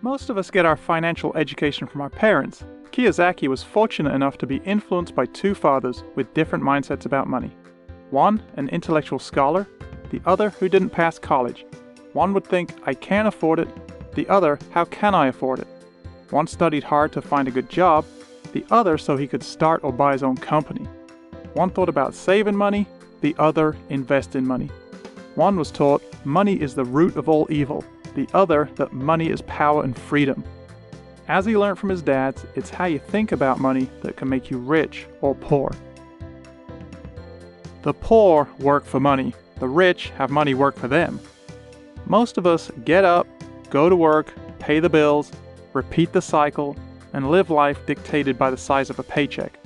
Most of us get our financial education from our parents. KIYOSAKI was fortunate enough to be influenced by two fathers with different mindsets about money. One, an intellectual scholar, the other who didn't pass college. One would think, I can't afford it. The other, how can I afford it? One studied hard to find a good job, the other so he could start or buy his own company. One thought about saving money, the other invest in money. One was taught money is the root of all evil, the other that money is power and freedom. As he learned from his dads, it's how you think about money that can make you rich or poor. The poor work for money, the rich have money work for them. Most of us get up, go to work, pay the bills, repeat the cycle, and live life dictated by the size of a paycheck.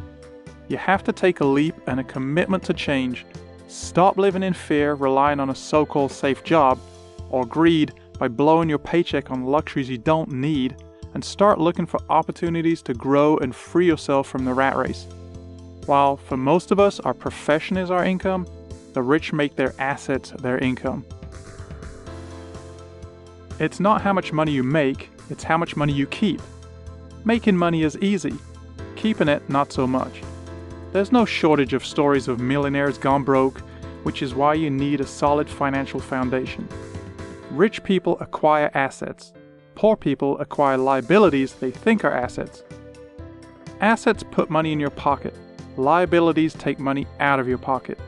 You have to take a leap and a commitment to change. Stop living in fear, relying on a so-called safe job, or greed by blowing your paycheck on luxuries you don't need, and start looking for opportunities to grow and free yourself from the rat race. While for most of us our profession is our income, the rich make their assets their income. It's not how much money you make, it's how much money you keep. Making money is easy, keeping it not so much. There's no shortage of stories of millionaires gone broke, which is why you need a solid financial foundation. Rich people acquire assets. Poor people acquire liabilities they think are assets. Assets put money in your pocket. Liabilities take money out of your pocket.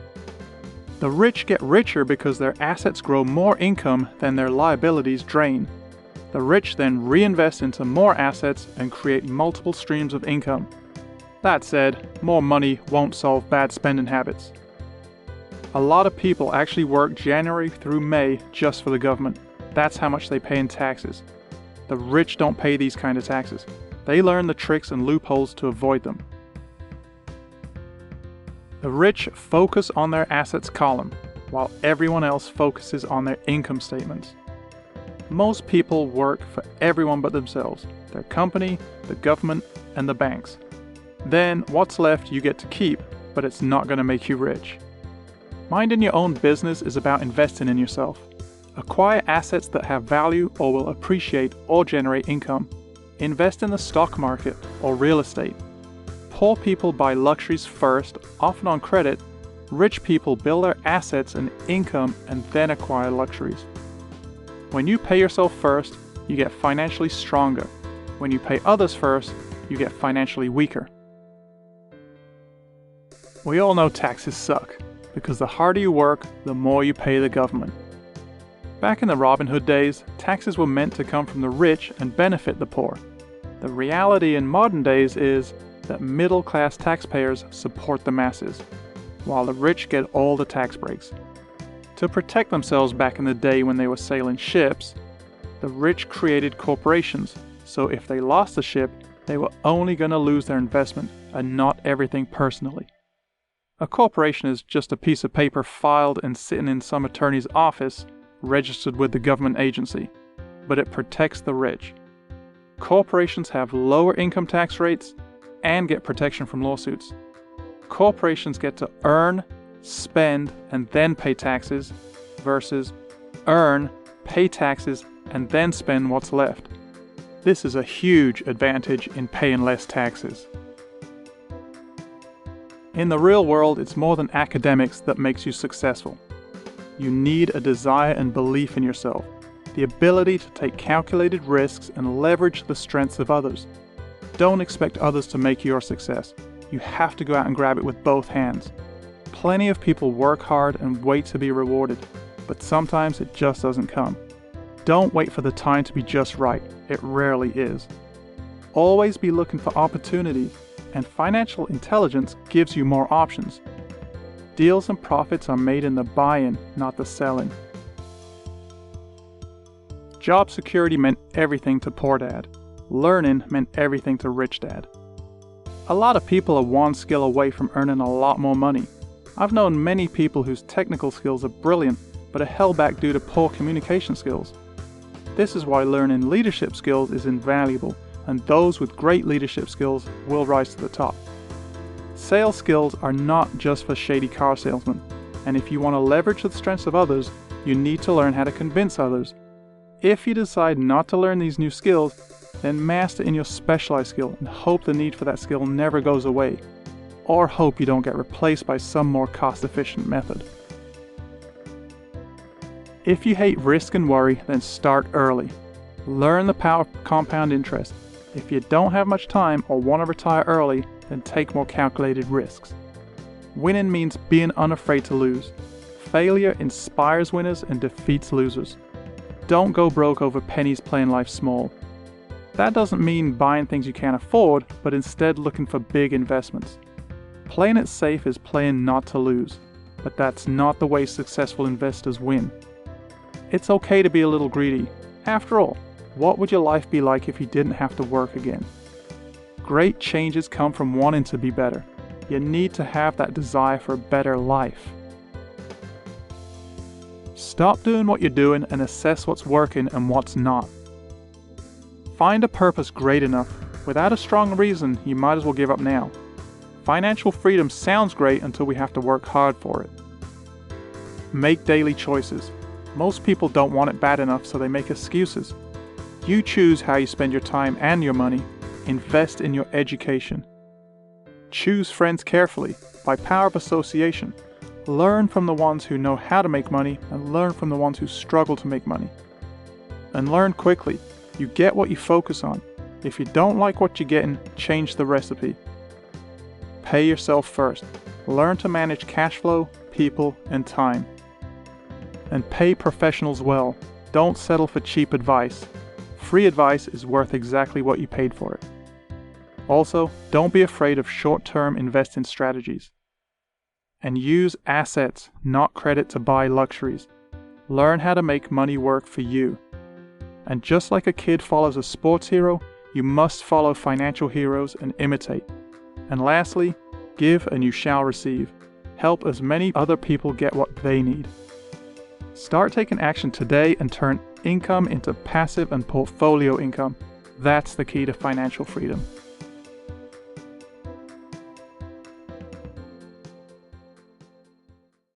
The rich get richer because their assets grow more income than their liabilities drain. The rich then reinvest into more assets and create multiple streams of income. That said, more money won't solve bad spending habits. A lot of people actually work January through May just for the government. That's how much they pay in taxes. The rich don't pay these kind of taxes. They learn the tricks and loopholes to avoid them. The rich focus on their assets column, while everyone else focuses on their income statements. Most people work for everyone but themselves, their company, the government, and the banks. Then what's left you get to keep, but it's not going to make you rich. Minding your own business is about investing in yourself. Acquire assets that have value or will appreciate or generate income. Invest in the stock market or real estate. Poor people buy luxuries first, often on credit. Rich people build their assets and income and then acquire luxuries. When you pay yourself first, you get financially stronger. When you pay others first, you get financially weaker. We all know taxes suck, because the harder you work, the more you pay the government. Back in the Robin Hood days, taxes were meant to come from the rich and benefit the poor. The reality in modern days is that middle-class taxpayers support the masses, while the rich get all the tax breaks. To protect themselves back in the day when they were sailing ships, the rich created corporations, so if they lost the ship, they were only going to lose their investment and not everything personally. A corporation is just a piece of paper filed and sitting in some attorney's office, registered with the government agency, but it protects the rich. Corporations have lower income tax rates and get protection from lawsuits. Corporations get to earn, spend, and then pay taxes, versus earn, pay taxes, and then spend what's left. This is a huge advantage in paying less taxes. In the real world, it's more than academics that makes you successful. You need a desire and belief in yourself, the ability to take calculated risks and leverage the strengths of others. Don't expect others to make your success. You have to go out and grab it with both hands. Plenty of people work hard and wait to be rewarded, but sometimes it just doesn't come. Don't wait for the time to be just right. It rarely is. Always be looking for opportunities, and financial intelligence gives you more options. Deals and profits are made in the buying, not the selling. Job security meant everything to poor dad. Learning meant everything to rich dad. A lot of people are one skill away from earning a lot more money. I've known many people whose technical skills are brilliant, but are held back due to poor communication skills. This is why learning leadership skills is invaluable, and those with great leadership skills will rise to the top. Sales skills are not just for shady car salesmen, and if you want to leverage the strengths of others, you need to learn how to convince others. If you decide not to learn these new skills, then master in your specialized skill and hope the need for that skill never goes away, or hope you don't get replaced by some more cost-efficient method. If you hate risk and worry, then start early. Learn the power of compound interest. If you don't have much time or want to retire early, then take more calculated risks. Winning means being unafraid to lose. Failure inspires winners and defeats losers. Don't go broke over pennies playing life small. That doesn't mean buying things you can't afford, but instead looking for big investments. Playing it safe is playing not to lose, but that's not the way successful investors win. It's okay to be a little greedy. After all, what would your life be like if you didn't have to work again? Great changes come from wanting to be better. You need to have that desire for a better life. Stop doing what you're doing and assess what's working and what's not. Find a purpose great enough. Without a strong reason, you might as well give up now. Financial freedom sounds great until we have to work hard for it. Make daily choices. Most people don't want it bad enough, so they make excuses. You choose how you spend your time and your money. Invest in your education. Choose friends carefully, by power of association. Learn from the ones who know how to make money and learn from the ones who struggle to make money. And learn quickly. You get what you focus on. If you don't like what you're getting, change the recipe. Pay yourself first. Learn to manage cash flow, people, and time. And pay professionals well. Don't settle for cheap advice. Free advice is worth exactly what you paid for it. Also, don't be afraid of short-term investing strategies. And use assets, not credit, to buy luxuries. Learn how to make money work for you. And just like a kid follows a sports hero, you must follow financial heroes and imitate. And lastly, give and you shall receive. Help as many other people get what they need. Start taking action today and turn income into passive and portfolio income. That's the key to financial freedom.